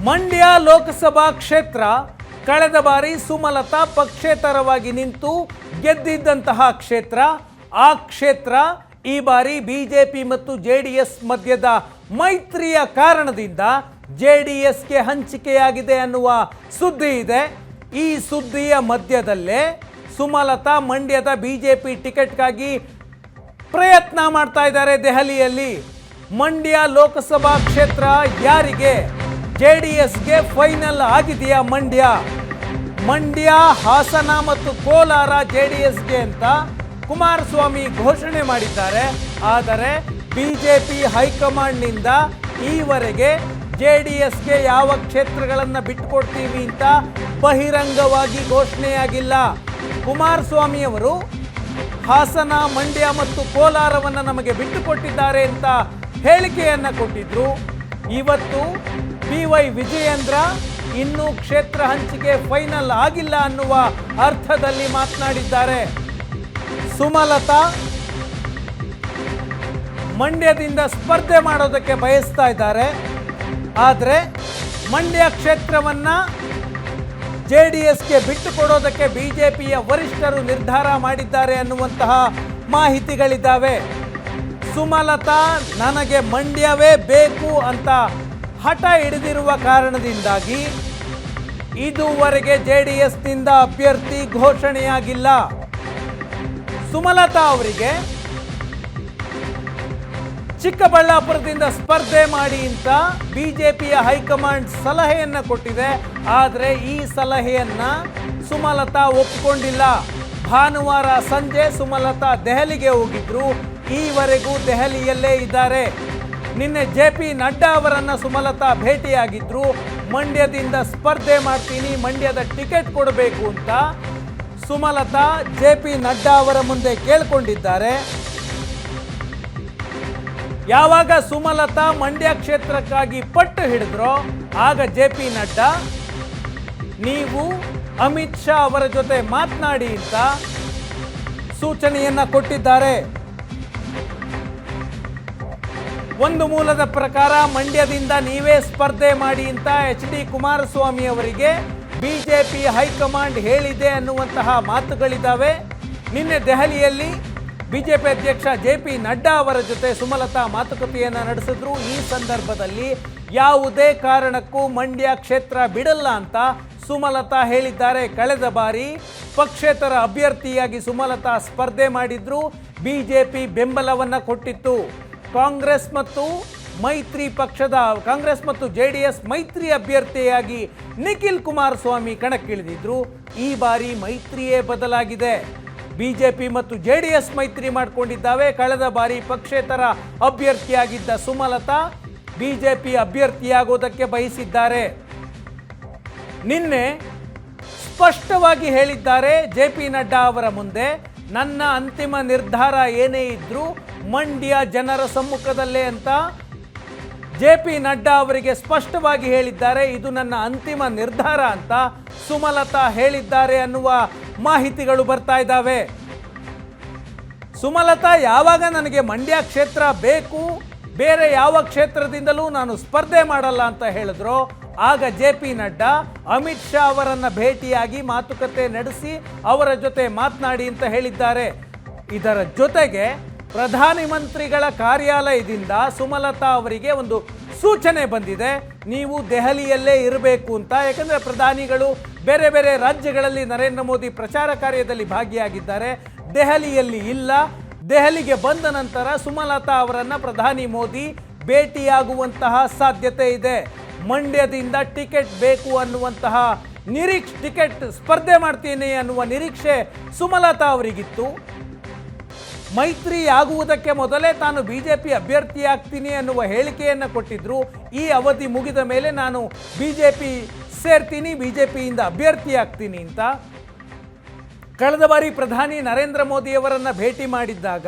ಮಂಡ್ಯ ಲೋಕಸಭಾ ಕ್ಷೇತ್ರ ಕಳೆದ ಬಾರಿ ಸುಮಲತಾ ಪಕ್ಷೇತರವಾಗಿ ನಿಂತು ಗೆದ್ದಿದ್ದಂತಹ ಕ್ಷೇತ್ರ. ಆ ಕ್ಷೇತ್ರ ಈ ಬಾರಿ ಬಿಜೆಪಿ ಮತ್ತು ಜೆಡಿಎಸ್ ಮಧ್ಯದ ಮೈತ್ರಿಯ ಕಾರಣದಿಂದ ಜೆಡಿಎಸ್ಗೆ ಹಂಚಿಕೆಯಾಗಿದೆ ಅನ್ನುವ ಸುದ್ದಿ ಇದೆ. ಈ ಸುದ್ದಿಯ ಮಧ್ಯದಲ್ಲೇ ಸುಮಲತಾ ಮಂಡ್ಯದ ಬಿಜೆಪಿ ಟಿಕೆಟ್ಗಾಗಿ ಪ್ರಯತ್ನ ಮಾಡ್ತಾ ಇದ್ದಾರೆ ದೆಹಲಿಯಲ್ಲಿ. ಮಂಡ್ಯ ಲೋಕಸಭಾ ಕ್ಷೇತ್ರ ಯಾರಿಗೆ? ಜೆಡಿಎಸ್ಗೆ ಫೈನಲ್ ಆಗಿದೆಯಾ? ಮಂಡ್ಯ ಹಾಸನ ಮತ್ತು ಕೋಲಾರ ಜೆಡಿಎಸ್ಗೆ ಅಂತ ಕುಮಾರಸ್ವಾಮಿ ಘೋಷಣೆ ಮಾಡಿದ್ದಾರೆ. ಆದರೆ ಬಿಜೆಪಿ ಹೈಕಮಾಂಡ್ನಿಂದ ಈವರೆಗೆ ಜೆಡಿಎಸ್ಗೆ ಯಾವ ಕ್ಷೇತ್ರಗಳನ್ನು ಬಿಟ್ಟುಕೊಡ್ತೀವಿ ಅಂತ ಬಹಿರಂಗವಾಗಿ ಘೋಷಣೆಯಾಗಿಲ್ಲ. ಕುಮಾರಸ್ವಾಮಿ ಅವರು ಹಾಸನ, ಮಂಡ್ಯ ಮತ್ತು ಕೋಲಾರವನ್ನು ನಮಗೆ ಬಿಟ್ಟುಕೊಟ್ಟಿದ್ದಾರೆ ಅಂತ ಹೇಳಿಕೆಯನ್ನು ಕೊಟ್ಟಿದ್ರು. ಇವತ್ತು BY ವಿಜಯೇಂದ್ರ ಇನ್ನೂ ಕ್ಷೇತ್ರ ಹಂಚಿಕೆ ಫೈನಲ್ ಆಗಿಲ್ಲ ಅನ್ನುವ ಅರ್ಥದಲ್ಲಿ ಮಾತನಾಡಿದ್ದಾರೆ. ಸುಮಲತಾ ಮಂಡ್ಯದಿಂದ ಸ್ಪರ್ಧೆ ಮಾಡೋದಕ್ಕೆ ಬಯಸ್ತಾ ಇದ್ದಾರೆ. ಆದರೆ ಮಂಡ್ಯ ಕ್ಷೇತ್ರವನ್ನ ಜೆಡಿಎಸ್ಗೆ ಬಿಟ್ಟು ಕೊಡೋದಕ್ಕೆ ಬಿಜೆಪಿಯ ವರಿಷ್ಠರು ನಿರ್ಧಾರ ಮಾಡಿದ್ದಾರೆ ಅನ್ನುವಂತಹ ಮಾಹಿತಿಗಳಿದ್ದಾವೆ. ಸುಮಲತಾ ನನಗೆ ಮಂಡ್ಯವೇ ಬೇಕು ಅಂತ ಹಠ ಹಿಡಿದಿರುವ ಕಾರಣದಿಂದಾಗಿ ಇದುವರೆಗೆ ಜೆಡಿಎಸ್ನಿಂದ ಅಭ್ಯರ್ಥಿ ಘೋಷಣೆಯಾಗಿಲ್ಲ. ಸುಮಲತಾ ಅವರಿಗೆ ಚಿಕ್ಕಬಳ್ಳಾಪುರದಿಂದ ಸ್ಪರ್ಧೆ ಮಾಡಿ ಅಂತ ಬಿಜೆಪಿಯ ಹೈಕಮಾಂಡ್ ಸಲಹೆಯನ್ನು ಕೊಟ್ಟಿದೆ. ಆದರೆ ಈ ಸಲಹೆಯನ್ನ ಸುಮಲತಾ ಒಪ್ಪಿಕೊಂಡಿಲ್ಲ. ಭಾನುವಾರ ಸಂಜೆ ಸುಮಲತಾ ದೆಹಲಿಗೆ ಹೋಗಿದ್ರು. ಈವರೆಗೂ ದೆಹಲಿಯಲ್ಲೇ ಇದ್ದಾರೆ. ನಿನ್ನೆ JP ನಡ್ಡಾ ಅವರನ್ನ ಸುಮಲತಾ ಭೇಟಿಯಾಗಿದ್ರು. ಮಂಡ್ಯದಿಂದ ಸ್ಪರ್ಧೆ ಮಾಡ್ತೀನಿ, ಮಂಡ್ಯದ ಟಿಕೆಟ್ ಕೊಡಬೇಕು ಅಂತ ಸುಮಲತಾ JP ನಡ್ಡಾ ಅವರ ಮುಂದೆ ಕೇಳ್ಕೊಂಡಿದ್ದಾರೆ. ಯಾವಾಗ ಸುಮಲತಾ ಮಂಡ್ಯ ಕ್ಷೇತ್ರಕ್ಕಾಗಿ ಪಟ್ಟು ಹಿಡಿದ್ರೋ ಆಗ JP ನಡ್ಡಾ ನೀವು ಅಮಿತ್ ಶಾ ಅವರ ಜೊತೆ ಮಾತನಾಡಿ ಅಂತ ಸೂಚನೆಯನ್ನ ಕೊಟ್ಟಿದ್ದಾರೆ. ಒಂದು ಮೂಲದ ಪ್ರಕಾರ ಮಂಡ್ಯದಿಂದ ನೀವೇ ಸ್ಪರ್ಧೆ ಮಾಡಿ ಅಂತ HD ಕುಮಾರಸ್ವಾಮಿ ಅವರಿಗೆ ಬಿಜೆಪಿ ಹೈಕಮಾಂಡ್ ಹೇಳಿದೆ ಅನ್ನುವಂತಹ ಮಾತುಗಳಿದ್ದಾವೆ. ನಿನ್ನೆ ದೆಹಲಿಯಲ್ಲಿ ಬಿಜೆಪಿ ಅಧ್ಯಕ್ಷ JP ನಡ್ಡಾ ಅವರ ಜೊತೆ ಸುಮಲತಾ ಮಾತುಕತೆಯನ್ನು ನಡೆಸಿದ್ರು. ಈ ಸಂದರ್ಭದಲ್ಲಿ ಯಾವುದೇ ಕಾರಣಕ್ಕೂ ಮಂಡ್ಯ ಕ್ಷೇತ್ರ ಬಿಡಲ್ಲ ಅಂತ ಸುಮಲತಾ ಹೇಳಿದ್ದಾರೆ. ಕಳೆದ ಬಾರಿ ಪಕ್ಷೇತರ ಅಭ್ಯರ್ಥಿಯಾಗಿ ಸುಮಲತಾ ಸ್ಪರ್ಧೆ ಮಾಡಿದ್ರು. ಬಿಜೆಪಿ ಬೆಂಬಲವನ್ನು ಕೊಟ್ಟಿತ್ತು. ಕಾಂಗ್ರೆಸ್ ಮತ್ತು JDS ಮೈತ್ರಿ ಅಭ್ಯರ್ಥಿಯಾಗಿ ನಿಖಿಲ್ ಕುಮಾರಸ್ವಾಮಿ ಕಣಕ್ಕಿಳಿದಿದ್ರು. ಈ ಬಾರಿ ಮೈತ್ರಿಯೇ ಬದಲಾಗಿದೆ. ಬಿಜೆಪಿ ಮತ್ತು JDS ಮೈತ್ರಿ ಮಾಡಿಕೊಂಡಿದ್ದಾವೆ. ಕಳೆದ ಬಾರಿ ಪಕ್ಷೇತರ ಅಭ್ಯರ್ಥಿಯಾಗಿದ್ದ ಸುಮಲತಾ ಬಿಜೆಪಿ ಅಭ್ಯರ್ಥಿಯಾಗೋದಕ್ಕೆ ಬಯಸಿದ್ದಾರೆ. ನಿನ್ನೆ ಸ್ಪಷ್ಟವಾಗಿ ಹೇಳಿದ್ದಾರೆ JP ನಡ್ಡಾ ಅವರ ಮುಂದೆ, ನನ್ನ ಅಂತಿಮ ನಿರ್ಧಾರ ಏನೇ ಇದ್ರೂ ಮಂಡ್ಯ ಜನರ ಸಮ್ಮುಖದಲ್ಲೇ ಅಂತ JP ನಡ್ಡಾ ಅವರಿಗೆ ಸ್ಪಷ್ಟವಾಗಿ ಹೇಳಿದ್ದಾರೆ. ಇದು ನನ್ನ ಅಂತಿಮ ನಿರ್ಧಾರ ಅಂತ ಸುಮಲತಾ ಹೇಳಿದ್ದಾರೆ ಅನ್ನುವ ಮಾಹಿತಿಗಳು ಬರ್ತಾ ಇದ್ದಾವೆ. ಸುಮಲತಾ ಯಾವಾಗ ನನಗೆ ಮಂಡ್ಯ ಕ್ಷೇತ್ರ ಬೇಕು, ಬೇರೆ ಯಾವ ಕ್ಷೇತ್ರದಿಂದಲೂ ನಾನು ಸ್ಪರ್ಧೆ ಮಾಡಲ್ಲ ಅಂತ ಹೇಳಿದ್ರು, ಆಗ JP ನಡ್ಡಾ ಅಮಿತ್ ಶಾ ಅವರನ್ನು ಭೇಟಿಯಾಗಿ ಮಾತುಕತೆ ನಡೆಸಿ ಅವರ ಜೊತೆ ಮಾತನಾಡಿ ಅಂತ ಹೇಳಿದ್ದಾರೆ. ಇದರ ಜೊತೆಗೆ ಪ್ರಧಾನಿ ಮಂತ್ರಿಗಳ ಕಾರ್ಯಾಲಯದಿಂದ ಸುಮಲತಾ ಅವರಿಗೆ ಒಂದು ಸೂಚನೆ ಬಂದಿದೆ, ನೀವು ದೆಹಲಿಯಲ್ಲೇ ಇರಬೇಕು ಅಂತ. ಯಾಕಂದರೆ ಪ್ರಧಾನಿಗಳು ಬೇರೆ ಬೇರೆ ರಾಜ್ಯಗಳಲ್ಲಿ ನರೇಂದ್ರ ಮೋದಿ ಪ್ರಚಾರ ಕಾರ್ಯದಲ್ಲಿ ಭಾಗಿಯಾಗಿದ್ದಾರೆ, ದೆಹಲಿಯಲ್ಲಿ ಇಲ್ಲ. ದೆಹಲಿಗೆ ಬಂದ ನಂತರ ಸುಮಲತಾ ಅವರನ್ನು ಪ್ರಧಾನಿ ಮೋದಿ ಭೇಟಿಯಾಗುವಂತಹ ಸಾಧ್ಯತೆ ಇದೆ. ಮಂಡ್ಯದಿಂದ ಟಿಕೆಟ್ ಬೇಕು ಅನ್ನುವಂತಹ ಟಿಕೆಟ್ ಸ್ಪರ್ಧೆ ಮಾಡ್ತೀನಿ ಅನ್ನುವ ನಿರೀಕ್ಷೆ ಸುಮಲತಾ ಅವರಿಗಿತ್ತು. ಮೈತ್ರಿ ಆಗುವುದಕ್ಕೆ ಮೊದಲೇ ತಾನು ಬಿಜೆಪಿ ಅಭ್ಯರ್ಥಿಯಾಗ್ತೀನಿ ಅನ್ನುವ ಹೇಳಿಕೆಯನ್ನು ಕೊಟ್ಟಿದ್ರು. ಈ ಅವಧಿ ಮುಗಿದ ಮೇಲೆ ನಾನು ಬಿಜೆಪಿ ಸೇರ್ತೀನಿ, ಬಿಜೆಪಿಯಿಂದ ಅಭ್ಯರ್ಥಿಯಾಗ್ತೀನಿ ಅಂತ. ಕಳೆದ ಬಾರಿ ಪ್ರಧಾನಿ ನರೇಂದ್ರ ಮೋದಿಯವರನ್ನು ಭೇಟಿ ಮಾಡಿದ್ದಾಗ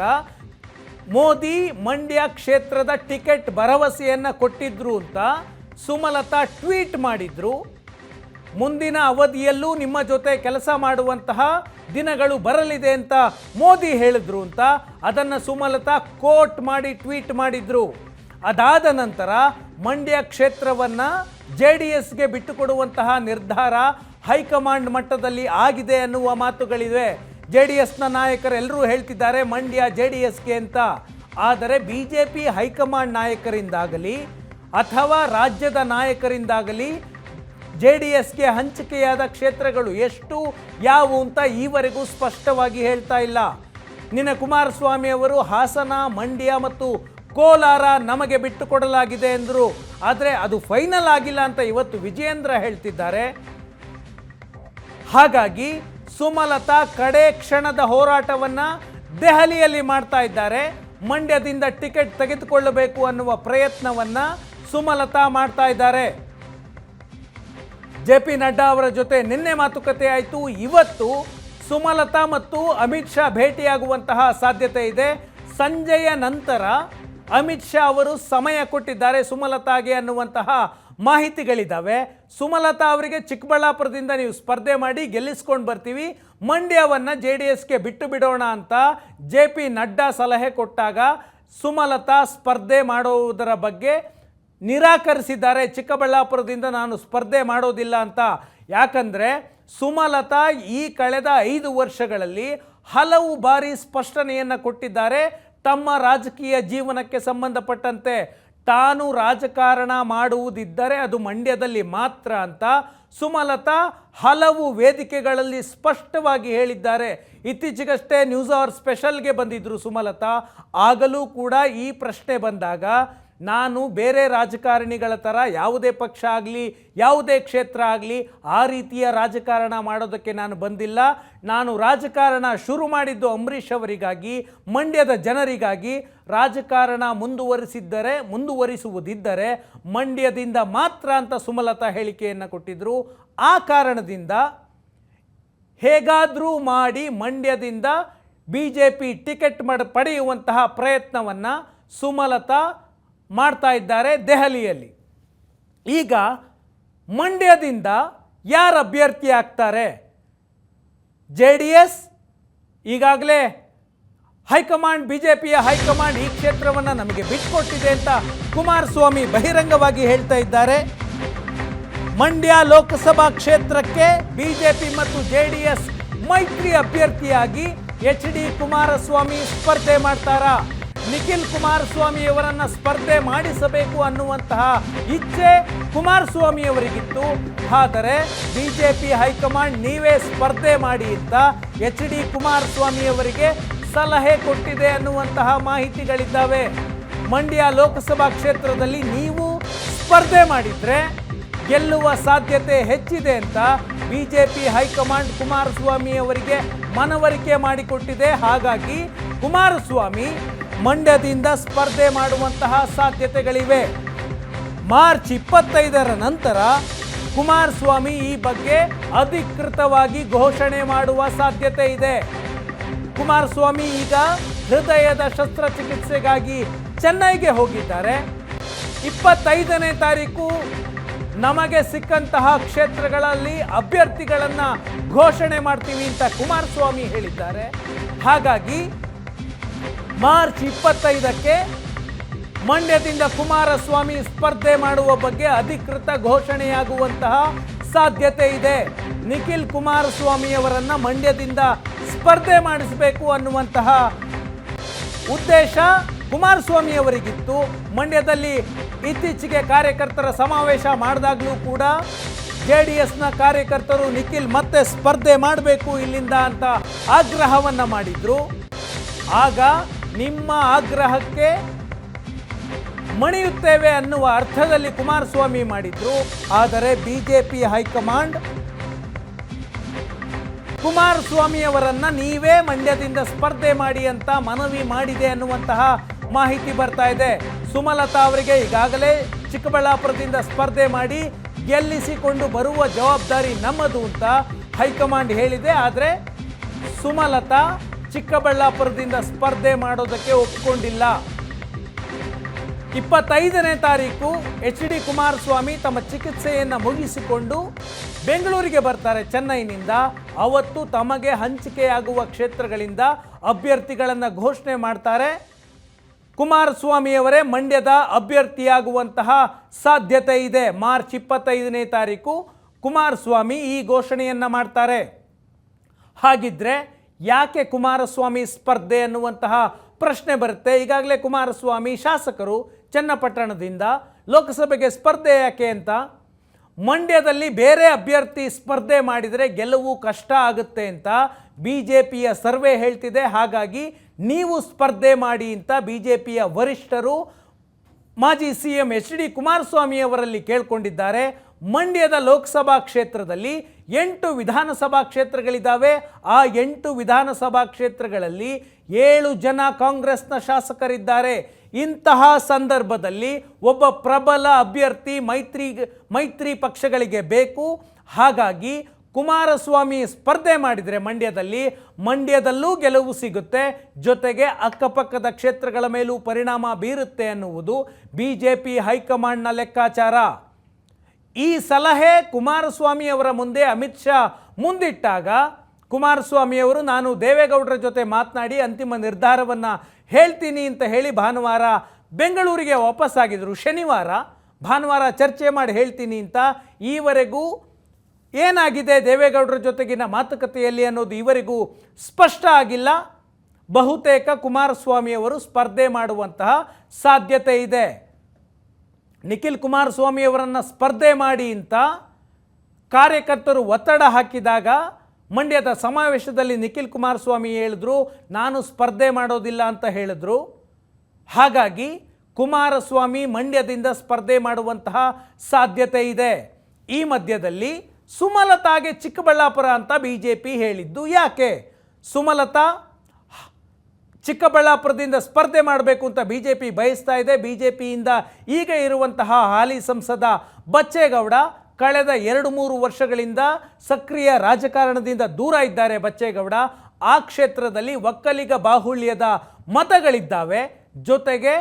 ಮೋದಿ ಮಂಡ್ಯ ಕ್ಷೇತ್ರದ ಟಿಕೆಟ್ ಭರವಸೆಯನ್ನು ಕೊಟ್ಟಿದ್ರು ಅಂತ ಸುಮಲತಾ ಟ್ವೀಟ್ ಮಾಡಿದ್ರು. ಮುಂದಿನ ಅವಧಿಯಲ್ಲೂ ನಿಮ್ಮ ಜೊತೆ ಕೆಲಸ ಮಾಡುವಂತಹ ದಿನಗಳು ಬರಲಿದೆ ಅಂತ ಮೋದಿ ಹೇಳಿದ್ರು ಅಂತ ಅದನ್ನು ಸುಮಲತಾ ಕೋಟ್ ಮಾಡಿ ಟ್ವೀಟ್ ಮಾಡಿದ್ರು. ಅದಾದ ನಂತರ ಮಂಡ್ಯ ಕ್ಷೇತ್ರವನ್ನು JDSಗೆ ಬಿಟ್ಟುಕೊಡುವಂತಹ ನಿರ್ಧಾರ ಹೈಕಮಾಂಡ್ ಮಟ್ಟದಲ್ಲಿ ಆಗಿದೆ ಅನ್ನುವ ಮಾತುಗಳಿವೆ. JDSನ ನಾಯಕರೆಲ್ಲರೂ ಹೇಳ್ತಿದ್ದಾರೆ ಮಂಡ್ಯ JDSಗೆ ಅಂತ. ಆದರೆ BJP ಹೈಕಮಾಂಡ್ ನಾಯಕರಿಂದಾಗಲಿ ಅಥವಾ ರಾಜ್ಯದ ನಾಯಕರಿಂದಾಗಲಿ JDSಗೆ ಹಂಚಿಕೆಯಾದ ಕ್ಷೇತ್ರಗಳು ಎಷ್ಟು ಯಾವುವು ಅಂತ ಈವರೆಗೂ ಸ್ಪಷ್ಟವಾಗಿ ಹೇಳ್ತಾ ಇಲ್ಲ. ನಿನ್ನೆ ಕುಮಾರಸ್ವಾಮಿ ಅವರು ಹಾಸನ, ಮಂಡ್ಯ ಮತ್ತು ಕೋಲಾರ ನಮಗೆ ಬಿಟ್ಟುಕೊಡಲಾಗಿದೆ ಎಂದರು. ಆದರೆ ಅದು ಫೈನಲ್ ಆಗಿಲ್ಲ ಅಂತ ಇವತ್ತು ವಿಜಯೇಂದ್ರ ಹೇಳ್ತಿದ್ದಾರೆ. ಹಾಗಾಗಿ ಸುಮಲತಾ ಕಡೆ ಕ್ಷಣದ ಹೋರಾಟವನ್ನು ದೆಹಲಿಯಲ್ಲಿ ಮಾಡ್ತಾ ಇದ್ದಾರೆ. ಮಂಡ್ಯದಿಂದ ಟಿಕೆಟ್ ತೆಗೆದುಕೊಳ್ಳಬೇಕು ಅನ್ನುವ ಪ್ರಯತ್ನವನ್ನು ಸುಮಲತಾ ಮಾಡ್ತಾ ಇದ್ದಾರೆ. JP ನಡ್ಡಾ ಅವರ ಜೊತೆ ನಿನ್ನೆ ಮಾತುಕತೆ ಆಯಿತು. ಇವತ್ತು ಸುಮಲತಾ ಮತ್ತು ಅಮಿತ್ ಶಾ ಭೇಟಿಯಾಗುವಂತಹ ಸಾಧ್ಯತೆ ಇದೆ. ಸಂಜೆಯ ನಂತರ ಅಮಿತ್ ಶಾ ಅವರು ಸಮಯ ಕೊಟ್ಟಿದ್ದಾರೆ ಸುಮಲತಾಗೆ ಅನ್ನುವಂತಹ ಮಾಹಿತಿಗಳಿದ್ದಾವೆ. ಸುಮಲತಾ ಅವರಿಗೆ ಚಿಕ್ಕಬಳ್ಳಾಪುರದಿಂದ ನೀವು ಸ್ಪರ್ಧೆ ಮಾಡಿ ಗೆಲ್ಲಿಸ್ಕೊಂಡು ಬರ್ತೀವಿ, ಮಂಡ್ಯವನ್ನು JDSಗೆ ಬಿಟ್ಟು ಬಿಡೋಣ ಅಂತ JP ನಡ್ಡಾ ಸಲಹೆ ಕೊಟ್ಟಾಗ ಸುಮಲತಾ ಸ್ಪರ್ಧೆ ಮಾಡೋದರ ಬಗ್ಗೆ ನಿರಾಕರಿಸಿದ್ದಾರೆ. ಚಿಕ್ಕಬಳ್ಳಾಪುರದಿಂದ ನಾನು ಸ್ಪರ್ಧೆ ಮಾಡೋದಿಲ್ಲ ಅಂತ. ಯಾಕಂದರೆ ಸುಮಲತಾ ಈ ಕಳೆದ 5 ವರ್ಷಗಳಲ್ಲಿ ಹಲವು ಬಾರಿ ಸ್ಪಷ್ಟನೆಯನ್ನು ಕೊಟ್ಟಿದ್ದಾರೆ ತಮ್ಮ ರಾಜಕೀಯ ಜೀವನಕ್ಕೆ ಸಂಬಂಧಪಟ್ಟಂತೆ. ತಾನು ರಾಜಕಾರಣ ಮಾಡುವುದಿದ್ದರೆ ಅದು ಮಂಡ್ಯದಲ್ಲಿ ಮಾತ್ರ ಅಂತ ಸುಮಲತಾ ಹಲವು ವೇದಿಕೆಗಳಲ್ಲಿ ಸ್ಪಷ್ಟವಾಗಿ ಹೇಳಿದ್ದಾರೆ. ಇತ್ತೀಚೆಗಷ್ಟೇ ನ್ಯೂಸ್ ಅವರ್ ಸ್ಪೆಷಲ್ಗೆ ಬಂದಿದ್ದರು ಸುಮಲತಾ. ಆಗಲೂ ಕೂಡ ಈ ಪ್ರಶ್ನೆ ಬಂದಾಗ ನಾನು ಬೇರೆ ರಾಜಕಾರಣಿಗಳ ಥರ ಯಾವುದೇ ಪಕ್ಷ ಆಗಲಿ ಯಾವುದೇ ಕ್ಷೇತ್ರ ಆಗಲಿ ಆ ರೀತಿಯ ರಾಜಕಾರಣ ಮಾಡೋದಕ್ಕೆ ನಾನು ಬಂದಿಲ್ಲ. ನಾನು ರಾಜಕಾರಣ ಶುರು ಮಾಡಿದ್ದು ಅಂಬರೀಷ್ ಅವರಿಗಾಗಿ, ಮಂಡ್ಯದ ಜನರಿಗಾಗಿ. ರಾಜಕಾರಣ ಮುಂದುವರಿಸುವುದಿದ್ದರೆ ಮಂಡ್ಯದಿಂದ ಮಾತ್ರ ಅಂತ ಸುಮಲತಾ ಹೇಳಿಕೆಯನ್ನು ಕೊಟ್ಟಿದ್ದರು. ಆ ಕಾರಣದಿಂದ ಹೇಗಾದರೂ ಮಾಡಿ ಮಂಡ್ಯದಿಂದ BJP ಟಿಕೆಟ್ ಪಡೆಯುವಂತಹ ಪ್ರಯತ್ನವನ್ನು ಸುಮಲತಾ ಮಾಡ್ತಾ ಇದ್ದಾರೆ ದೆಹಲಿಯಲ್ಲಿ. ಈಗ ಮಂಡ್ಯದಿಂದ ಯಾರು ಅಭ್ಯರ್ಥಿ ಆಗ್ತಾರೆ? JDS ಈಗಾಗಲೇ ಹೈಕಮಾಂಡ್, BJPಯ ಹೈಕಮಾಂಡ್ ಈ ಕ್ಷೇತ್ರವನ್ನು ನಮಗೆ ಬಿಟ್ಟುಕೊಟ್ಟಿದೆ ಅಂತ ಕುಮಾರಸ್ವಾಮಿ ಬಹಿರಂಗವಾಗಿ ಹೇಳ್ತಾ ಇದ್ದಾರೆ. ಮಂಡ್ಯ ಲೋಕಸಭಾ ಕ್ಷೇತ್ರಕ್ಕೆ BJP ಮತ್ತು JDS ಮೈತ್ರಿ ಅಭ್ಯರ್ಥಿಯಾಗಿ HD ಕುಮಾರಸ್ವಾಮಿ ಸ್ಪರ್ಧೆ ಮಾಡ್ತಾರಾ? ನಿಖಿಲ್ ಕುಮಾರಸ್ವಾಮಿಯವರನ್ನು ಸ್ಪರ್ಧೆ ಮಾಡಿಸಬೇಕು ಅನ್ನುವಂತಹ ಇಚ್ಛೆ ಕುಮಾರಸ್ವಾಮಿಯವರಿಗಿತ್ತು. ಆದರೆ BJP ಹೈಕಮಾಂಡ್ ನೀವೇ ಸ್ಪರ್ಧೆ ಮಾಡಿ ಅಂತ HD ಕುಮಾರಸ್ವಾಮಿಯವರಿಗೆ ಸಲಹೆ ಕೊಟ್ಟಿದೆ ಅನ್ನುವಂತಹ ಮಾಹಿತಿಗಳಿದ್ದಾವೆ. ಮಂಡ್ಯ ಲೋಕಸಭಾ ಕ್ಷೇತ್ರದಲ್ಲಿ ನೀವು ಸ್ಪರ್ಧೆ ಮಾಡಿದರೆ ಗೆಲ್ಲುವ ಸಾಧ್ಯತೆ ಹೆಚ್ಚಿದೆ ಅಂತ BJP ಹೈಕಮಾಂಡ್ ಕುಮಾರಸ್ವಾಮಿ ಅವರಿಗೆ ಮನವರಿಕೆ ಮಾಡಿಕೊಟ್ಟಿದೆ. ಹಾಗಾಗಿ ಕುಮಾರಸ್ವಾಮಿ ಮಂಡ್ಯದಿಂದ ಸ್ಪರ್ಧೆ ಮಾಡುವಂತಹ ಸಾಧ್ಯತೆಗಳಿವೆ. ಮಾರ್ಚ್ 25ರ ನಂತರ ಕುಮಾರಸ್ವಾಮಿ ಈ ಬಗ್ಗೆ ಅಧಿಕೃತವಾಗಿ ಘೋಷಣೆ ಮಾಡುವ ಸಾಧ್ಯತೆ ಇದೆ. ಕುಮಾರಸ್ವಾಮಿ ಈಗ ಹೃದಯದ ಶಸ್ತ್ರಚಿಕಿತ್ಸೆಗಾಗಿ ಚೆನ್ನೈಗೆ ಹೋಗಿದ್ದಾರೆ. 25ನೇ ತಾರೀಕು ನಮಗೆ ಸಿಕ್ಕಂತಹ ಕ್ಷೇತ್ರಗಳಲ್ಲಿ ಅಭ್ಯರ್ಥಿಗಳನ್ನು ಘೋಷಣೆ ಮಾಡ್ತೀವಿ ಅಂತ ಕುಮಾರಸ್ವಾಮಿ ಹೇಳಿದ್ದಾರೆ. ಹಾಗಾಗಿ ಮಾರ್ಚ್ 25ಕ್ಕೆ ಮಂಡ್ಯದಿಂದ ಕುಮಾರಸ್ವಾಮಿ ಸ್ಪರ್ಧೆ ಮಾಡುವ ಬಗ್ಗೆ ಅಧಿಕೃತ ಘೋಷಣೆಯಾಗುವಂತಹ ಸಾಧ್ಯತೆ ಇದೆ. ನಿಖಿಲ್ ಕುಮಾರಸ್ವಾಮಿಯವರನ್ನು ಮಂಡ್ಯದಿಂದ ಸ್ಪರ್ಧೆ ಮಾಡಿಸಬೇಕು ಅನ್ನುವಂತಹ ಉದ್ದೇಶ ಕುಮಾರಸ್ವಾಮಿಯವರಿಗಿತ್ತು. ಮಂಡ್ಯದಲ್ಲಿ ಇತ್ತೀಚೆಗೆ ಕಾರ್ಯಕರ್ತರ ಸಮಾವೇಶ ಮಾಡಿದಾಗಲೂ ಕೂಡ JDSನ ಕಾರ್ಯಕರ್ತರು ನಿಖಿಲ್ ಮತ್ತೆ ಸ್ಪರ್ಧೆ ಮಾಡಬೇಕು ಇಲ್ಲಿಂದ ಅಂತ ಆಗ್ರಹವನ್ನು ಮಾಡಿದ್ರು. ಆಗ ನಿಮ್ಮ ಆಗ್ರಹಕ್ಕೆ ಮಣಿಯುತ್ತೇವೆ ಅನ್ನುವ ಅರ್ಥದಲ್ಲಿ ಕುಮಾರಸ್ವಾಮಿ ಮಾಡಿದ್ರು. ಆದರೆ BJP ಹೈಕಮಾಂಡ್ ಕುಮಾರಸ್ವಾಮಿಯವರನ್ನ ನೀವೇ ಮಂಡ್ಯದಿಂದ ಸ್ಪರ್ಧೆ ಮಾಡಿ ಅಂತ ಮನವಿ ಮಾಡಿದೆ ಅನ್ನುವಂತಹ ಮಾಹಿತಿ ಬರ್ತಾ ಇದೆ. ಸುಮಲತಾ ಅವರಿಗೆ ಈಗಾಗಲೇ ಚಿಕ್ಕಬಳ್ಳಾಪುರದಿಂದ ಸ್ಪರ್ಧೆ ಮಾಡಿ ಗೆಲ್ಲಿಸಿಕೊಂಡು ಬರುವ ಜವಾಬ್ದಾರಿ ನಮ್ಮದು ಅಂತ ಹೈಕಮಾಂಡ್ ಹೇಳಿದೆ. ಆದರೆ ಸುಮಲತಾ ಚಿಕ್ಕಬಳ್ಳಾಪುರದಿಂದ ಸ್ಪರ್ಧೆ ಮಾಡೋದಕ್ಕೆ ಒಪ್ಪಿಕೊಂಡಿಲ್ಲ. 25ನೇ ತಾರೀಕು HD ಕುಮಾರಸ್ವಾಮಿ ತಮ್ಮ ಚಿಕಿತ್ಸೆಯನ್ನು ಮುಗಿಸಿಕೊಂಡು ಬೆಂಗಳೂರಿಗೆ ಬರ್ತಾರೆ ಚೆನ್ನೈನಿಂದ. ಅವತ್ತು ತಮಗೆ ಹಂಚಿಕೆಯಾಗುವ ಕ್ಷೇತ್ರಗಳಿಂದ ಅಭ್ಯರ್ಥಿಗಳನ್ನು ಘೋಷಣೆ ಮಾಡ್ತಾರೆ. ಕುಮಾರಸ್ವಾಮಿಯವರೇ ಮಂಡ್ಯದ ಅಭ್ಯರ್ಥಿಯಾಗುವಂತಹ ಸಾಧ್ಯತೆ ಇದೆ. ಮಾರ್ಚ್ 25ನೇ ತಾರೀಕು ಕುಮಾರಸ್ವಾಮಿ ಈ ಘೋಷಣೆಯನ್ನು ಮಾಡ್ತಾರೆ. ಹಾಗಿದ್ರೆ ಯಾಕೆ ಕುಮಾರಸ್ವಾಮಿ ಸ್ಪರ್ಧೆ ಅನ್ನುವಂತಹ ಪ್ರಶ್ನೆ ಬರುತ್ತೆ. ಈಗಾಗಲೇ ಕುಮಾರಸ್ವಾಮಿ ಶಾಸಕರು ಚನ್ನಪಟ್ಟಣದಿಂದ ಲೋಕಸಭೆಗೆ ಸ್ಪರ್ಧೆ ಯಾಕೆ ಅಂತ, ಮಂಡ್ಯದಲ್ಲಿ ಬೇರೆ ಅಭ್ಯರ್ಥಿ ಸ್ಪರ್ಧೆ ಮಾಡಿದರೆ ಗೆಲುವು ಕಷ್ಟ ಆಗುತ್ತೆ ಅಂತ BJPಯ ಸರ್ವೆ ಹೇಳ್ತಿದೆ. ಹಾಗಾಗಿ ನೀವು ಸ್ಪರ್ಧೆ ಮಾಡಿ ಅಂತ BJPಯ ವರಿಷ್ಠರು ಮಾಜಿ CM HD ಕುಮಾರಸ್ವಾಮಿ ಅವರಲ್ಲಿ ಕೇಳ್ಕೊಂಡಿದ್ದಾರೆ. ಮಂಡ್ಯದ ಲೋಕಸಭಾ ಕ್ಷೇತ್ರದಲ್ಲಿ 8 ವಿಧಾನಸಭಾ ಕ್ಷೇತ್ರಗಳಿದ್ದಾವೆ. ಆ 8 ವಿಧಾನಸಭಾ ಕ್ಷೇತ್ರಗಳಲ್ಲಿ 7 ಜನ ಕಾಂಗ್ರೆಸ್ನ ಶಾಸಕರಿದ್ದಾರೆ. ಇಂತಹ ಸಂದರ್ಭದಲ್ಲಿ ಒಬ್ಬ ಪ್ರಬಲ ಅಭ್ಯರ್ಥಿ ಮೈತ್ರಿ ಪಕ್ಷಗಳಿಗೆ ಬೇಕು. ಹಾಗಾಗಿ ಕುಮಾರಸ್ವಾಮಿ ಸ್ಪರ್ಧೆ ಮಾಡಿದರೆ ಮಂಡ್ಯದಲ್ಲೂ ಗೆಲುವು ಸಿಗುತ್ತೆ, ಜೊತೆಗೆ ಅಕ್ಕಪಕ್ಕದ ಕ್ಷೇತ್ರಗಳ ಮೇಲೂ ಪರಿಣಾಮ ಬೀರುತ್ತೆ ಅನ್ನುವುದು BJP ಹೈಕಮಾಂಡ್ನ ಲೆಕ್ಕಾಚಾರ. ಈ ಸಲಹೆ ಕುಮಾರಸ್ವಾಮಿ ಅವರ ಮುಂದೆ ಅಮಿತ್ ಶಾ ಮುಂದಿಟ್ಟಾಗ ಕುಮಾರಸ್ವಾಮಿಯವರು ನಾನು ದೇವೇಗೌಡರ ಜೊತೆ ಮಾತನಾಡಿ ಅಂತಿಮ ನಿರ್ಧಾರವನ್ನು ಹೇಳ್ತೀನಿ ಅಂತ ಹೇಳಿ ಭಾನುವಾರ ಬೆಂಗಳೂರಿಗೆ ವಾಪಸ್ಸಾಗಿದ್ದರು. ಭಾನುವಾರ ಚರ್ಚೆ ಮಾಡಿ ಹೇಳ್ತೀನಿ ಅಂತ. ಈವರೆಗೂ ಏನಾಗಿದೆ ದೇವೇಗೌಡರ ಜೊತೆಗಿನ ಮಾತುಕತೆಯಲ್ಲಿ ಅನ್ನೋದು ಈವರೆಗೂ ಸ್ಪಷ್ಟ ಆಗಿಲ್ಲ. ಬಹುತೇಕ ಕುಮಾರಸ್ವಾಮಿಯವರು ಸ್ಪರ್ಧೆ ಮಾಡುವಂತಹ ಸಾಧ್ಯತೆ ಇದೆ. ನಿಖಿಲ್ ಕುಮಾರಸ್ವಾಮಿಯವರನ್ನು ಸ್ಪರ್ಧೆ ಮಾಡಿ ಅಂತ ಕಾರ್ಯಕರ್ತರು ಒತ್ತಡ ಹಾಕಿದಾಗ ಮಂಡ್ಯದ ಸಮಾವೇಶದಲ್ಲಿ ನಿಖಿಲ್ ಕುಮಾರಸ್ವಾಮಿ ಹೇಳಿದ್ರು ನಾನು ಸ್ಪರ್ಧೆ ಮಾಡೋದಿಲ್ಲ ಅಂತ ಹೇಳಿದ್ರು. ಹಾಗಾಗಿ ಕುಮಾರಸ್ವಾಮಿ ಮಂಡ್ಯದಿಂದ ಸ್ಪರ್ಧೆ ಮಾಡುವಂತಹ ಸಾಧ್ಯತೆ ಇದೆ. ಈ ಮಧ್ಯದಲ್ಲಿ ಸುಮಲತಾಗೆ ಚಿಕ್ಕಬಳ್ಳಾಪುರ ಅಂತ BJP ಹೇಳಿದ್ದು ಯಾಕೆ? ಸುಮಲತಾ ಚಿಕ್ಕಬಳ್ಳಾಪುರದಿಂದ ಸ್ಪರ್ಧೆ ಮಾಡಬೇಕು ಅಂತ BJP ಬಯಸ್ತಾ ಇದೆ. BJPಯಿಂದ ಈಗ ಇರುವಂತಹ ಹಾಲಿ ಸಂಸದ ಬಚ್ಚೇಗೌಡ ಕಳೆದ 2-3 ವರ್ಷಗಳಿಂದ ಸಕ್ರಿಯ ರಾಜಕಾರಣದಿಂದ ದೂರ ಇದ್ದಾರೆ. ಬಚ್ಚೇಗೌಡ ಆ ಕ್ಷೇತ್ರದಲ್ಲಿ ಒಕ್ಕಲಿಗ ಬಾಹುಳ್ಯದ ಮತಗಳಿದ್ದಾವೆ, ಜೊತೆಗೆ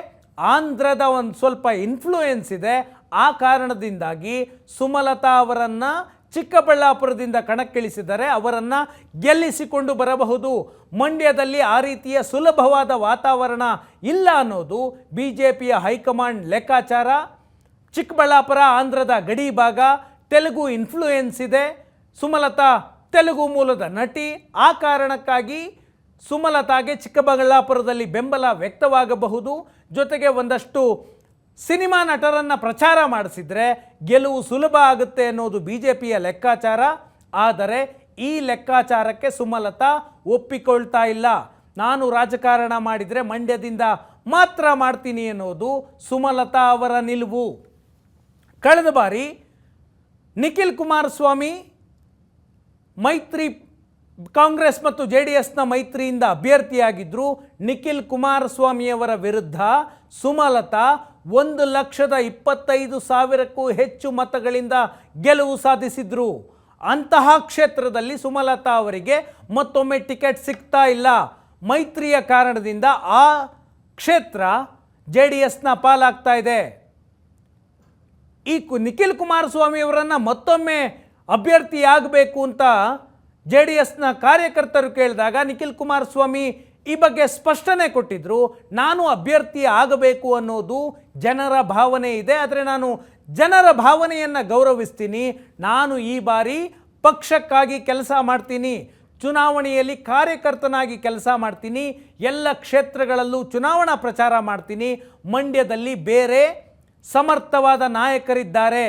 ಆಂಧ್ರದ ಒಂದು ಸ್ವಲ್ಪ ಇನ್ಫ್ಲೂಯೆನ್ಸ್ ಇದೆ. ಆ ಕಾರಣದಿಂದಾಗಿ ಸುಮಲತಾ ಅವರನ್ನು ಚಿಕ್ಕಬಳ್ಳಾಪುರದಿಂದ ಕಣಕ್ಕಿಳಿಸಿದರೆ ಅವರನ್ನು ಗೆಲ್ಲಿಸಿಕೊಂಡು ಬರಬಹುದು. ಮಂಡ್ಯದಲ್ಲಿ ಆ ರೀತಿಯ ಸುಲಭವಾದ ವಾತಾವರಣ ಇಲ್ಲ ಅನ್ನೋದು BJPಯ ಹೈಕಮಾಂಡ್ ಲೆಕ್ಕಾಚಾರ. ಚಿಕ್ಕಬಳ್ಳಾಪುರ ಆಂಧ್ರದ ಗಡಿ ಭಾಗ, ತೆಲುಗು ಇನ್ಫ್ಲೂಯೆನ್ಸ್ ಇದೆ. ಸುಮಲತಾ ತೆಲುಗು ಮೂಲದ ನಟಿ. ಆ ಕಾರಣಕ್ಕಾಗಿ ಸುಮಲತಾಗೆ ಚಿಕ್ಕಬಳ್ಳಾಪುರದಲ್ಲಿ ಬೆಂಬಲ ವ್ಯಕ್ತವಾಗಬಹುದು. ಜೊತೆಗೆ ಒಂದಷ್ಟು ಸಿನಿಮಾ ನಟರನ್ನು ಪ್ರಚಾರ ಮಾಡಿಸಿದರೆ ಗೆಲುವು ಸುಲಭ ಆಗುತ್ತೆ ಅನ್ನೋದು BJPಯ ಲೆಕ್ಕಾಚಾರ. ಆದರೆ ಈ ಲೆಕ್ಕಾಚಾರಕ್ಕೆ ಸುಮಲತಾ ಒಪ್ಪಿಕೊಳ್ತಾ ಇಲ್ಲ. ನಾನು ರಾಜಕಾರಣ ಮಾಡಿದರೆ ಮಂಡ್ಯದಿಂದ ಮಾತ್ರ ಮಾಡ್ತೀನಿ ಅನ್ನೋದು ಸುಮಲತಾ ಅವರ ನಿಲುವು. ಕಳೆದ ಬಾರಿ ನಿಖಿಲ್ ಕುಮಾರಸ್ವಾಮಿ ಕಾಂಗ್ರೆಸ್ ಮತ್ತು JDSನ ಮೈತ್ರಿಯಿಂದ ಅಭ್ಯರ್ಥಿಯಾಗಿದ್ದರು. ನಿಖಿಲ್ ಕುಮಾರಸ್ವಾಮಿಯವರ ವಿರುದ್ಧ ಸುಮಲತಾ 1,25,000ಕ್ಕೂ ಹೆಚ್ಚು ಮತಗಳಿಂದ ಗೆಲುವು ಸಾಧಿಸಿದ್ರು. ಅಂತಹ ಕ್ಷೇತ್ರದಲ್ಲಿ ಸುಮಲತಾ ಅವರಿಗೆ ಮತ್ತೊಮ್ಮೆ ಟಿಕೆಟ್ ಸಿಗ್ತಾ ಇಲ್ಲ. ಮೈತ್ರಿಯ ಕಾರಣದಿಂದ ಆ ಕ್ಷೇತ್ರ JDSನ ಪಾಲಾಗ್ತಾ ಇದೆ. ಈ ನಿಖಿಲ್ ಕುಮಾರಸ್ವಾಮಿ ಅವರನ್ನು ಮತ್ತೊಮ್ಮೆ ಅಭ್ಯರ್ಥಿಯಾಗಬೇಕು ಅಂತ JDSನ ಕಾರ್ಯಕರ್ತರು ಕೇಳಿದಾಗ ನಿಖಿಲ್ ಕುಮಾರಸ್ವಾಮಿ ಈ ಬಗ್ಗೆ ಸ್ಪಷ್ಟನೆ ಕೊಟ್ಟಿದ್ರು. ನಾನು ಅಭ್ಯರ್ಥಿ ಆಗಬೇಕು ಅನ್ನೋದು ಜನರ ಭಾವನೆ ಇದೆ, ಆದರೆ ನಾನು ಜನರ ಭಾವನೆಯನ್ನು ಗೌರವಿಸ್ತೀನಿ. ನಾನು ಈ ಬಾರಿ ಪಕ್ಷಕ್ಕಾಗಿ ಕೆಲಸ ಮಾಡ್ತೀನಿ, ಚುನಾವಣೆಯಲ್ಲಿ ಕಾರ್ಯಕರ್ತನಾಗಿ ಕೆಲಸ ಮಾಡ್ತೀನಿ, ಎಲ್ಲ ಕ್ಷೇತ್ರಗಳಲ್ಲೂ ಚುನಾವಣಾ ಪ್ರಚಾರ ಮಾಡ್ತೀನಿ. ಮಂಡ್ಯದಲ್ಲಿ ಬೇರೆ ಸಮರ್ಥವಾದ ನಾಯಕರಿದ್ದಾರೆ.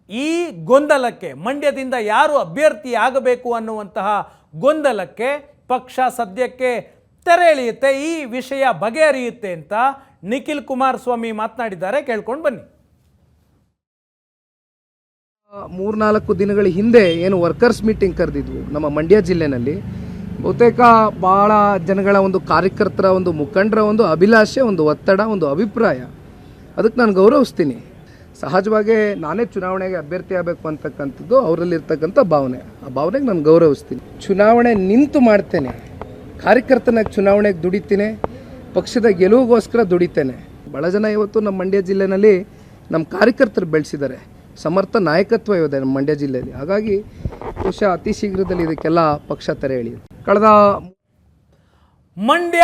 ಈ ಗೊಂದಲಕ್ಕೆ, ಮಂಡ್ಯದಿಂದ ಯಾರು ಅಭ್ಯರ್ಥಿ ಆಗಬೇಕು ಅನ್ನುವಂತಹ ಗೊಂದಲಕ್ಕೆ ಪಕ್ಷ ಸದ್ಯಕ್ಕೆ ತೆರೆ ಎಳೆಯುತ್ತೆ. ಈ ವಿಷಯ ಬಗೆಹರಿಯುತ್ತೆ ಅಂತ ನಿಖಿಲ್ ಕುಮಾರಸ್ವಾಮಿ ಮಾತನಾಡಿದ್ದಾರೆ. ಕೇಳ್ಕೊಂಡು ಬನ್ನಿ. 3-4 ದಿನಗಳ ಹಿಂದೆ ಏನು ವರ್ಕರ್ಸ್ ಮೀಟಿಂಗ್ ಕರೆದಿದ್ವು ನಮ್ಮ ಮಂಡ್ಯ ಜಿಲ್ಲೆನಲ್ಲಿ, ಬಹುತೇಕ ಭಾಳ ಜನಗಳ ಒಂದು ಕಾರ್ಯಕರ್ತರ ಒಂದು ಮುಖಂಡರ ಒಂದು ಅಭಿಲಾಷೆ, ಒಂದು ಒತ್ತಡ, ಒಂದು ಅಭಿಪ್ರಾಯ, ಅದಕ್ಕೆ ನಾನು ಗೌರವಿಸ್ತೀನಿ. ಸಹಜವಾಗಿ ನಾನೇ ಚುನಾವಣೆಗೆ ಅಭ್ಯರ್ಥಿ ಆಗಬೇಕು ಅಂತಕ್ಕಂಥದ್ದು ಅವರಲ್ಲಿರ್ತಕ್ಕಂಥ ಭಾವನೆ. ಆ ಭಾವನೆಗೆ ನಾನು ಗೌರವಿಸ್ತೀನಿ. ಚುನಾವಣೆ ನಿಂತು ಮಾಡ್ತೇನೆ, ಕಾರ್ಯಕರ್ತನಾಗಿ ಚುನಾವಣೆಗೆ ದುಡಿತೇನೆ, ಪಕ್ಷದ ಗೆಲುವಿಗೋಸ್ಕರ ದುಡಿತೇನೆ. ಭಾಳ ಜನ ಇವತ್ತು ನಮ್ಮ ಮಂಡ್ಯ ಜಿಲ್ಲೆಯಲ್ಲಿ ನಮ್ಮ ಕಾರ್ಯಕರ್ತರು ಬೆಳೆಸಿದ್ದಾರೆ, ಸಮರ್ಥ ನಾಯಕತ್ವ ಇದೆ ನಮ್ಮ ಮಂಡ್ಯ ಜಿಲ್ಲೆಯಲ್ಲಿ. ಹಾಗಾಗಿ ಬಹುಶಃ ಅತಿ ಶೀಘ್ರದಲ್ಲಿ ಇದಕ್ಕೆಲ್ಲ ಪಕ್ಷ ತೆರೆ ಎಳೆಯುತ್ತೆ. ಕಳೆದ ಮಂಡ್ಯ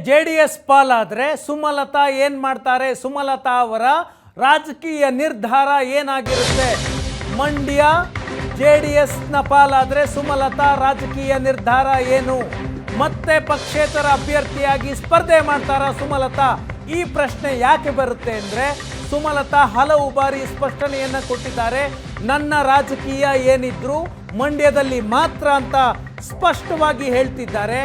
JDS ಪಾಲಾದ್ರೆ ಸುಮಲತಾ ಏನ್ ಮಾಡ್ತಾರೆ? ಸುಮಲತಾ ಅವರ ರಾಜಕೀಯ ನಿರ್ಧಾರ ಏನಾಗಿರುತ್ತೆ? ಮಂಡ್ಯ JDSನ ಪಾಲಾದ್ರೆ ಸುಮಲತಾ ರಾಜಕೀಯ ನಿರ್ಧಾರ ಏನು? ಮತ್ತೆ ಪಕ್ಷೇತರ ಅಭ್ಯರ್ಥಿಯಾಗಿ ಸ್ಪರ್ಧೆ ಮಾಡ್ತಾರ ಸುಮಲತಾ? ಈ ಪ್ರಶ್ನೆ ಯಾಕೆ ಬರುತ್ತೆ ಅಂದ್ರೆ ಸುಮಲತಾ ಹಲವು ಬಾರಿ ಸ್ಪಷ್ಟನೆಯನ್ನ ಕೊಟ್ಟಿದ್ದಾರೆ. ನನ್ನ ರಾಜಕೀಯ ಏನಿದ್ರು ಮಂಡ್ಯದಲ್ಲಿ ಮಾತ್ರ ಅಂತ ಸ್ಪಷ್ಟವಾಗಿ ಹೇಳ್ತಿದ್ದಾರೆ.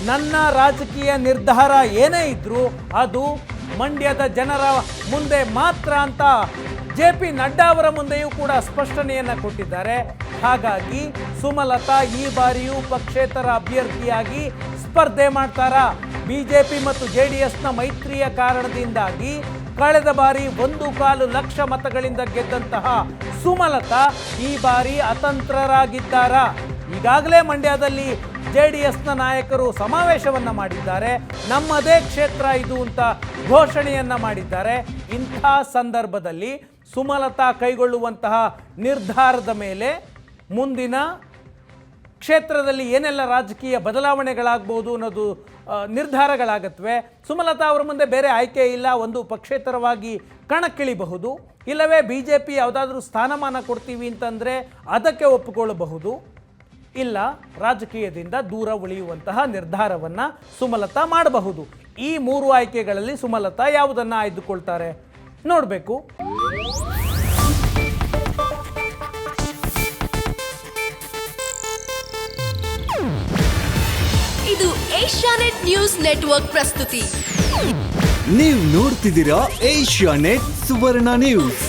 ನನ್ನ ರಾಜಕೀಯ ನಿರ್ಧಾರ ಏನೇ ಇದ್ರೂ ಅದು ಮಂಡ್ಯದ ಜನರ ಮುಂದೆ ಮಾತ್ರ ಅಂತ JP ನಡ್ಡಾ ಅವರ ಮುಂದೆಯೂ ಕೂಡ ಸ್ಪಷ್ಟನೆಯನ್ನ ಕೊಟ್ಟಿದ್ದಾರೆ. ಹಾಗಾಗಿ ಸುಮಲತಾ ಈ ಬಾರಿಯೂ ಪಕ್ಷೇತರ ಅಭ್ಯರ್ಥಿಯಾಗಿ ಸ್ಪರ್ಧೆ ಮಾಡ್ತಾರಾ? BJP ಮತ್ತು JDSನ ಮೈತ್ರಿಯ ಕಾರಣದಿಂದಾಗಿ ಕಳೆದ ಬಾರಿ 1.25 ಲಕ್ಷ ಮತಗಳಿಂದ ಗೆದ್ದಂತಹ ಸುಮಲತಾ ಈ ಬಾರಿ ಅತಂತ್ರರಾಗಿದ್ದಾರಾ? ಈಗಾಗಲೇ ಮಂಡ್ಯದಲ್ಲಿ JDSನ ನಾಯಕರು ಸಮಾವೇಶವನ್ನ ಮಾಡಿದ್ದಾರೆ. ನಮ್ಮದೇ ಕ್ಷೇತ್ರ ಇದು ಅಂತ ಘೋಷಣೆಯನ್ನ ಮಾಡಿದ್ದಾರೆ. ಇಂಥ ಸಂದರ್ಭದಲ್ಲಿ ಸುಮಲತಾ ಕೈಗೊಳ್ಳುವಂತಹ ನಿರ್ಧಾರದ ಮೇಲೆ ಮುಂದಿನ ಕ್ಷೇತ್ರದಲ್ಲಿ ಏನೆಲ್ಲ ರಾಜಕೀಯ ಬದಲಾವಣೆಗಳಾಗಬಹುದು ಅನ್ನೋದು ನಿರ್ಧಾರಗಳಾಗತ್ವೆ. ಸುಮಲತಾ ಅವರ ಮುಂದೆ ಬೇರೆ ಆಯ್ಕೆ ಇಲ್ಲ. ಒಂದು ಪಕ್ಷೇತರವಾಗಿ ಕಣಕ್ಕಿಳಿಬಹುದು, ಇಲ್ಲವೇ BJP ಯಾವುದಾದ್ರೂ ಸ್ಥಾನಮಾನ ಕೊಡ್ತೀವಿ ಅಂತಂದರೆ ಅದಕ್ಕೆ ಒಪ್ಪಿಕೊಳ್ಳಬಹುದು, ಇಲ್ಲ ರಾಜಕೀಯದಿಂದ ದೂರ ಉಳಿಯುವಂತಹ ನಿರ್ಧಾರವನ್ನು ಸುಮಲತಾ ಮಾಡಬಹುದು. ಈ 3 ಆಯ್ಕೆಗಳಲ್ಲಿ ಸುಮಲತಾ ಯಾವುದನ್ನು ಆಯ್ದುಕೊಳ್ತಾರೆ ನೋಡಬೇಕು. ಇದು ಏಷ್ಯಾನೆಟ್ ನ್ಯೂಸ್ ನೆಟ್ವರ್ಕ್ ಪ್ರಸ್ತುತಿ. ನೀವು ನೋಡ್ತಿದ್ದೀರಾ ಏಷ್ಯಾನೆಟ್ ಸುವರ್ಣ ನ್ಯೂಸ್.